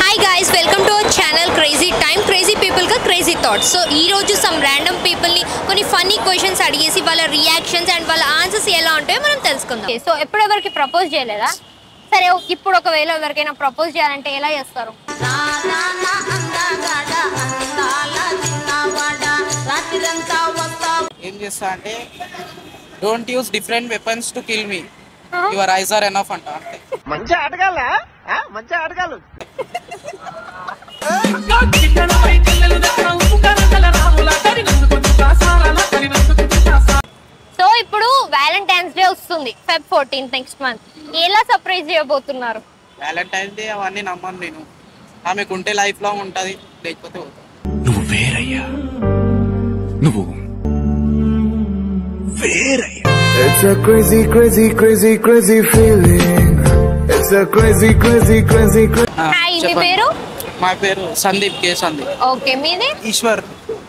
Hi guys, welcome to our channel crazy time. Crazy people కా crazy thoughts. So ఈ రోజు some random people ని కొన్ని funny questions అడిగేసి వాళ్ళ రియాక్షన్స్ అండ్ వాళ్ళ ఆన్సర్స్ ఎలా ఉంటాయో మనం తెలుసుకుందాం. సో ఎప్పుడు ఎవరికి ప్రపోజ్ చేయలేదా? సరే, ఇప్పుడు ఒకవేళ ఎవరికైనా ప్రపోజ్ చేయాలంటే ఎలా చేస్తారు? ఏం చేస్తా అంటే don't use different weapons to kill me, your eyes are enough అంట. అంటే మంచి ఆటగాళ్ళ మంచి ఆటగాళ్ళు. సో ఇప్పుడు వ్యాలంటైన్స్ డే వస్తుంది, Feb 14th నెక్స్ట్ మంత్. ఎలా సర్ప్రైజ్ చేయబోతున్నారు? వ్యాలంటైన్స్ డే అవన్నీ నమ్మను నేను. ఆమెకు ఉంటే లైఫ్ లాంగ్ ఉంటది, లేకపోతే పోతుంది. నువ్వు వేరయ్యా, నువ్వు వేరయ్యా. It's a crazy, crazy, crazy, crazy feeling. It's a crazy, crazy, crazy, crazy. Hi, మీ పేరు? మా పేరు సందీప్, కే సందీప్. ఓకే, మీది? ఈశ్వర్.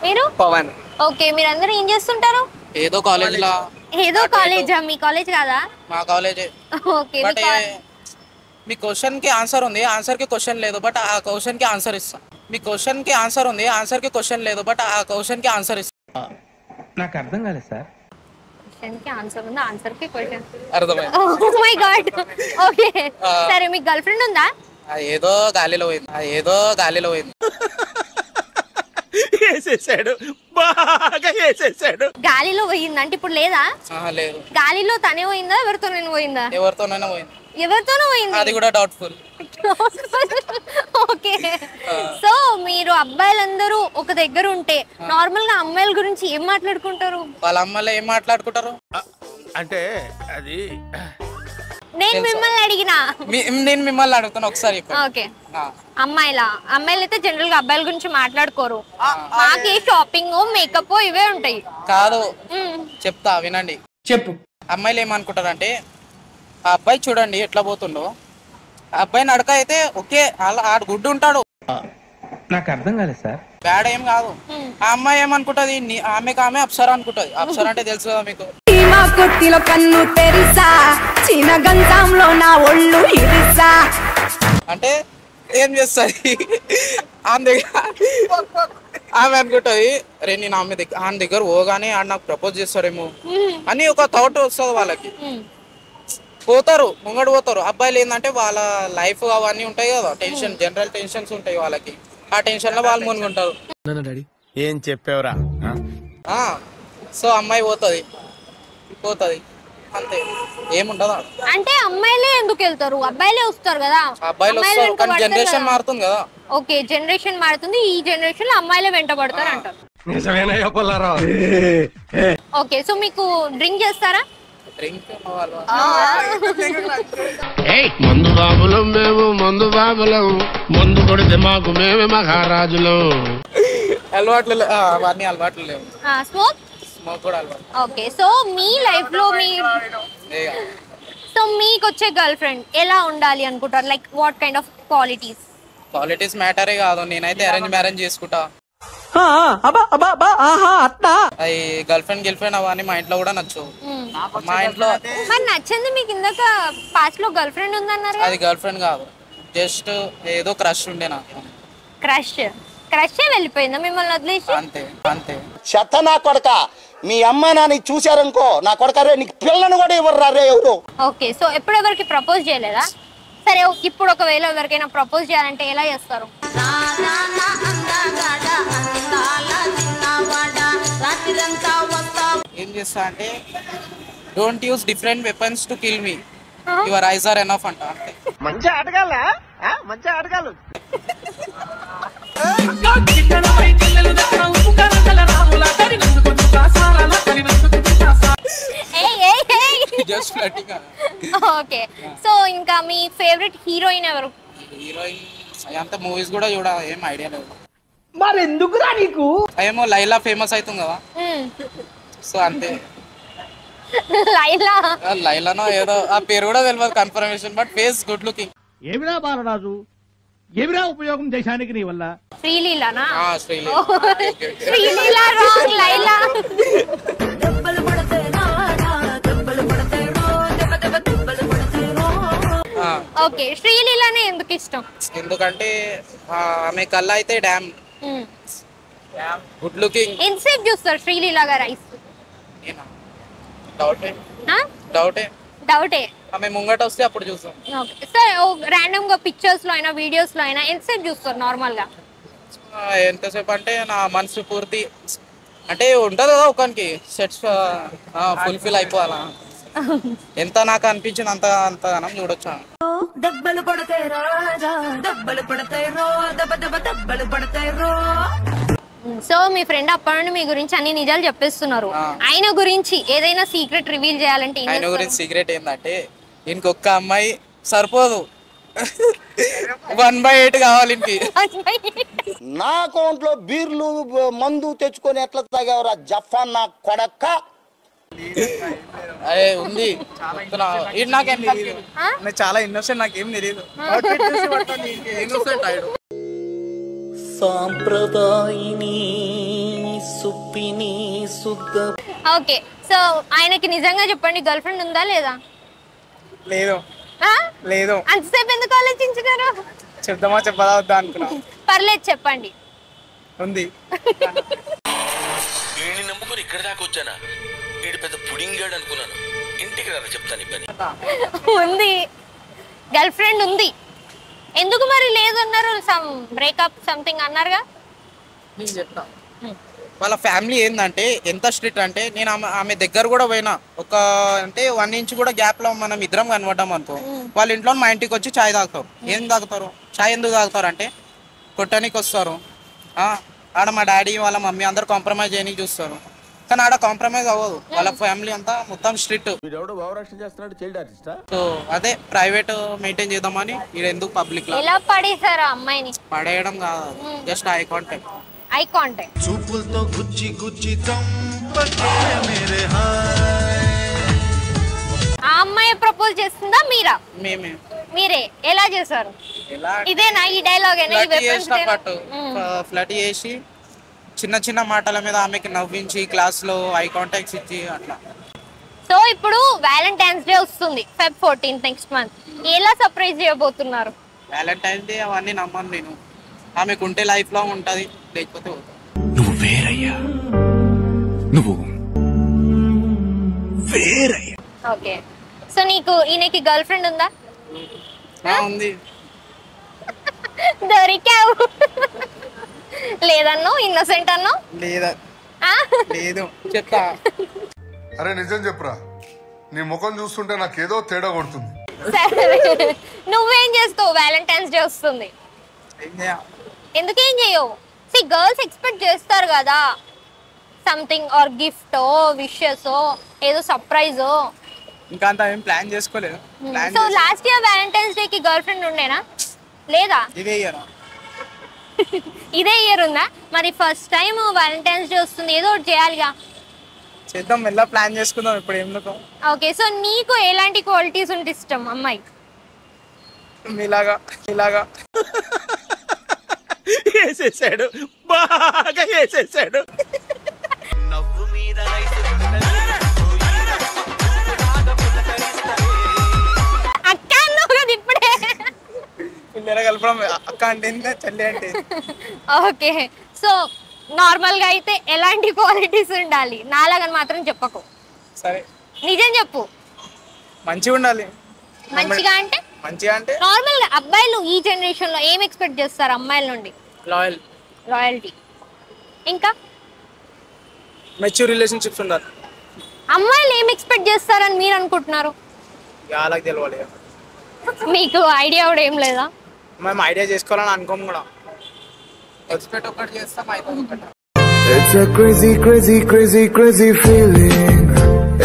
మీరు? పవన్. ఓకే, మీరందరూ ఏం చేస్తుంటారు? ఏదో కాలేజ్ లా. ఏదో కాలేజా? మీ కాలేజ్ కాదా? మా కాలేజే. ఓకే, బట్ మీ క్వశ్చన్ కి ఆన్సర్ ఉంది, ఆన్సర్ కి క్వశ్చన్ లేదు, బట్ ఆ క్వశ్చన్ కి ఆన్సర్ ఇస్తా. మీ క్వశ్చన్ కి ఆన్సర్ ఉంది, ఆన్సర్ కి క్వశ్చన్ లేదు, బట్ ఆ క్వశ్చన్ కి ఆన్సర్ ఇస్తా. నాకు అర్థం కాలేదు సార్. క్వశ్చన్ కి ఆన్సర్ ఉంది, ఆన్సర్ కి క్వశ్చన్. అర్థమైంది. Oh my God. ఓకే, సరే, మీకు గర్ల్ ఫ్రెండ్ ఉందా? ఏదో గాలిలో పోయింది. వేసేసాడు, బాగా వేసేసాడు. గాలిలో పోయింది అంటే ఇప్పుడు లేదా? లేదు. గాలిలో తనే పోయిందా, ఎవరితోనైనా పోయిందా? ఎవరితోనైనా పోయింది. ఎవరితోనూ పోయింది, అది కూడా డౌట్ఫుల్. ఓకే. సో మీరు అబ్బాయిలందరూ ఒక దగ్గర ఉంటే నార్మల్ గా అమ్మాయిల గురించి ఏం మాట్లాడుకుంటారు? వాళ్ళ అమ్మాయిలు ఏం మాట్లాడుకుంటారు అంటే అది నేను మిమ్మల్ని అడిగినా. నేను మిమ్మల్ని అడుగుతాను ఒకసారి. ఓకే, అమ్మాయిలు అయితే జనరల్ గా అబ్బాయిల గురించి మాట్లాడుకోరు. మాకే షాపింగ్, మేకప్ ఇవే ఉంటాయి. కాదు, చెప్తా వినండి. చెప్పు. అమ్మాయిలు ఏమనుకుంటారంటే, ఆ అబ్బాయి చూడండి ఎట్లా పోతుండో, ఆ అబ్బాయి నడక అయితే ఓకే, ఆడు గుడ్డు ఉంటాడు, నాకు అర్థం కాలేదు సార్. బ్యాడ్ ఏం కాదు. ఆ అమ్మాయి ఏమనుకుంటది, ఆమెకు ఆమె అప్సరా అనుకుంటది. అప్సరా అంటే తెలుసు కదా మీకు. అంటే ఏం చేస్తుంది, ఆమె అనుకుంటది, రే నేను ఆమె దగ్గర పోగానే ఆడు నాకు ప్రపోజ్ చేస్తాడేమో అని ఒక థాట్ వస్తుంది వాళ్ళకి. పోతారు, ముంగడు పోతారు. అబ్బాయిలు ఏంటంటే వాళ్ళ లైఫ్ అవన్నీ ఉంటాయి కదా, టెన్షన్, జనరల్ టెన్షన్స్ ఉంటాయి వాళ్ళకి. ఆ టెన్షన్ లో వాళ్ళు మునుగుంటారు. ఏం చెప్పావురా? సో అమ్మాయి పోతుంది అంతే, ఏముంటదా. అంటే అమ్మాయిలే ఎందుకు వెళ్తారు, అబ్బాయిలే వస్తారు కదా. అబ్బాయిలు వస్తారు కానీ జనరేషన్ మారుతుంది కదా. ఓకే, జనరేషన్ మారుతుంది, ఈ జనరేషన్ లో అమ్మాయిలే వెంటబడతారు అంటారు. ఓకే, సో మీకు డ్రింక్ చేస్తారా? మందు బాబులం మేము, మందు బాబులం, మందు కొడితే మాకు మేమే మహారాజులం. అలవాట్లు అవన్నీ అలవాట్లు లేవు. స్మోక్ కూడా అలవాటు. ఓకే, సో మీ లైఫ్ లో సో మీకు వచ్చే గర్ల్ ఫ్రెండ్ ఎలా ఉండాలి అనుకుంటారు? Like what kind of qualities? Qualities మ్యాటరే కాదు. నేనైతే అరేంజ్ మ్యారేజ్ చేసుకుంటా. అది గర్ల్ ఫ్రెండ్ అవన్నీ మా ఇంట్లో కూడా నచ్చు. మా ఇంట్లో మరి నచ్చింది మీకు. ఇందాక పాస్ట్ లో గర్ల్ ఫ్రెండ్ ఉందన్నారు. అది గర్ల్ ఫ్రెండ్ కాదు, జస్ట్ ఏదో క్రష్ ఉండే నాకు. క్రష్ వెళ్ళిపోయిందా మిమ్మల్ని వదిలేసి? అంతే. చెత్త నా కొడక, మీ అమ్మ నాని చూశారనుకో, నా కొడక రే నీకు పిల్లను కూడా ఇవ్వరు రే ఎవరు. ఓకే, సో ఎప్పుడు ఎవరికి ప్రపోజ్ చేయలేదా? సరే, ఇప్పుడు ఒకవేళ ఎవరికైనా ప్రపోజ్ చేయాలంటే ఎలా చేస్తారు? ఏం చేస్తా అంటే don't use different weapons to kill me, your eyes are enough అంట. అంటే మంచి ఆటగాళ్ళ మంచి ఆటగాళ్ళు. Just flirting. ఓకే, సో ఇంకా మీ ఫేవరెట్ హీరోయిన్ ఎవరు? హీరోయిన్ అంత మూవీస్ కూడా చూడ, ఏం ఐడియా లేదు. మరి ఎందుకురా నీకు? ఏమో లైలా ఫేమస్ అవుతుంది కదా, సో అంతే. లైలానో ఏదో ఆ పేరు కూడా తెలియదు confirmation, but face good looking. ఏమిరా బాలరాజు, ఏమిరా ఉపయోగం దేశానికి నీ వల్ల? శ్రీలీలానా? శ్రీలీల రాంగ్, లైలా. ఓకే, శ్రీలీలనే ఎందుకు ఇష్టం? ఎందుకంటే ఆమె కళ్ళ అయితే డ్యామ్ గుడ్ లుకింగ్. ఎంతసేపు చూస్తారు శ్రీలీల గారు ఐస్? డౌటే. ఆమె ముంగట వస్తే అప్పుడు చూస్తాం. ఓకే సార్, ర్యాండమ్ గా పిక్చర్స్ లో అయినా వీడియోస్ లో అయినా ఎంతసేపు చూస్తారు నార్మల్ గా? ఎంతసేపు అంటే నా మనసు పూర్తి అంటే ఉంటది కదా ఒకరికి సెట్స్ ఫుల్ఫిల్ అయిపోవాలా, ఎంత నాకు అనిపించింది అంతగానం చూడొచ్చు. సో మీ ఫ్రెండ్ అప్పటి నుండి మీ గురించి అన్ని నిజాలు చెప్పేస్తున్నారు. ఆయన గురించి ఏదైనా సీక్రెట్ రివీల్ చేయాలంటే ఆయన గురించి సీక్రెట్ ఏంటంటే ఇంకొక అమ్మాయి సరిపోదు, 1/8 కావాలి. నా అకౌంట్ లో బీర్లు మందు తెచ్చుకొని ఎట్లా తాగేవరా జఫాన్ నా కొడక్క. అదే ఉంది నాకేం చాలా ఇన్నోసెంట్, నాకేం తెలియదు. సాంప్రదాయిని సుప్పిని శుద్ధ. ఓకే, సో ఆయనకి నిజంగా చెప్పండి, గర్ల్ ఫ్రెండ్ ఉందా లేదా? లేదు. లేదు. అంతసేపు ఎందుకు ఆలోచించుతారు? చెప్దామా చెప్పదా వద్దా అనుకున్నా. పర్లేదు చెప్పండి. ఉంది. వీడిని నమ్ముకుని ఇక్కడ దాకా వచ్చానా? వీడి పెద్ద పుడింగాడు అనుకున్నాను. ఇంటికి రా చెప్తాను ఇబ్బంది. ఉంది, గర్ల్ ఫ్రెండ్ ఉంది. ఎందుకు మరి లేదు అన్నారు? సమ్ బ్రేకప్ సంథింగ్ అన్నారుగా. నేను చెప్తా. వాళ్ళ ఫ్యామిలీ ఏంటంటే ఎంత స్ట్రిక్ట్ అంటే నేను ఆమె దగ్గర కూడా పోయినా ఒక అంటే 1 ఇంచ్ కూడా గ్యాప్ లో మనం ఇద్దరం కనబడ్డాం అనుకో, వాళ్ళ ఇంట్లో మా ఇంటికి వచ్చి చాయ్ తాగుతారు. ఏం తాగుతారు? చాయ్ ఎందుకు తాగుతారు అంటే కొట్టడానికి వస్తారు. ఆడ మా డాడీ వాళ్ళ మమ్మీ అందరు కాంప్రమైజ్ చేయడానికి చూస్తారు, కానీ ఆడ కాంప్రమైజ్ అవ్వదు. వాళ్ళ ఫ్యామిలీ అంతా మొత్తం స్ట్రిక్ట్. సో అదే ప్రైవేట్ మెయింటైన్ చేద్దామని ఈడ ఎందుకు పబ్లిక్ లో. ఎలా పడేసారు అమ్మాయిని? పడేయడం కాదు, just eye contact. Eye contact. చూపులతో గుచ్చి గుచ్చి ఆ అమ్మాయి ప్రపోజ్ చేస్తుందా మీరా? మేమే. మీరే. ఎలా చేశారు? ఇదేనా ఈ డైలాగ్? ఫ్లట్ చేసి చిన్న చిన్న మాటల మీద ఆమెకి నవ్వించి క్లాస్ లో ఐ కాంటాక్ట్స్ ఇచ్చి అట్లా. సో ఇప్పుడు వ్యాలంటైన్స్ డే వస్తుంది, Feb 14 నెక్స్ట్ మంత్. ఎలా సర్ప్రైజ్ చేయబోతున్నారు? వ్యాలంటైన్స్ డే అవన్నీ నమ్మను నేను. ఆమెకు ఉంటే లైఫ్ లో ఉంటది, లేకపోతే నువ్వు వేరయ్యా, నువ్వు వేరయ్యా. ఓకే, సో నీకు ఈయనకి గర్ల్ ఫ్రెండ్ ఉందా? ఉంది. దొరికావు. లేదన్నో, ఇన్నోసెంట్ అన్నో. లేదా? లేదు. చెప్తా. అరే నిజం చెప్పురా, నీ ముఖం చూస్తుంటే నాకేదో తేడా కొడుతుంది. సరే, నువ్వేం చేస్తావు? వ్యాలంటైన్స్ డే వస్తుంది, ఎందుకేం చేయవు? సి గర్ల్స్ ఎక్స్పెక్ట్ చేస్తారు కదా సంథింగ్, ఆర్ గిఫ్ట్, విషెస్, ఏదో సర్ప్రైజ్. ఇంకా అంత ఏం ప్లాన్ చేసుకోలేదు. So last year Valentine's day కి గర్ల్ ఫ్రెండ్ ఉండేనా? లేదా? ఇదే ఇయర్. ఇదే ఇయర్ ఉందా? మరి ఫస్ట్ టైం వ్యాలంటైన్స్ డే వస్తుంది, ఏదో ఒకటి చేయాలిగా. చేద్దాం, మెల్ల ప్లాన్ చేసుకుందాం. ఇప్పుడు ఎందుకు? ఓకే, సో నీకు ఎలాంటి క్వాలిటీస్ ఉంటే ఇష్టం అమ్మాయి? ఇలాగా వేసేసాడు, బాగా వేసేసాడు. నవ్వు మీద అక్క అన్నావు కదా ఇప్పుడే. పిల్లలు కలపడం అక్క అంటే చెల్లి అంటే. ఓకే, సో నార్మల్ గా అయితే ఎలాంటి క్వాలిటీస్ ఉండాలి? నాలాగని మాత్రం చెప్పకు. సరే నిజం చెప్పు. మంచిగా ఉండాలి. మంచిగా అంటే? మంచిగా అంటే నార్మల్ గా అబ్బాయిలు ఈ జనరేషన్ లో ఏం ఎక్స్పెక్ట్ చేస్తారు అమ్మాయిల నుండి? లాయల్టీ. ఇంకా మెచ్యూర్ రిలేషన్షిప్స్ ఉండాలి. అమ్మాయిలు ఏం ఎక్స్పెక్ట్ చేస్తారని మీరు అనుకుంటున్నారు? వాళ్ళకి తెలియాలి. మీకు ఐడియా కూడా ఏం లేదా? మేము ఐడియా చేసుకోవాలని అనుకోము కూడా. ఎక్స్పెక్ట్ ఒకటి చేస్తాం, అయిపోయి ఒకటి. It's a crazy, crazy, crazy, crazy feeling.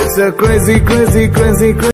It's a crazy, crazy, crazy, crazy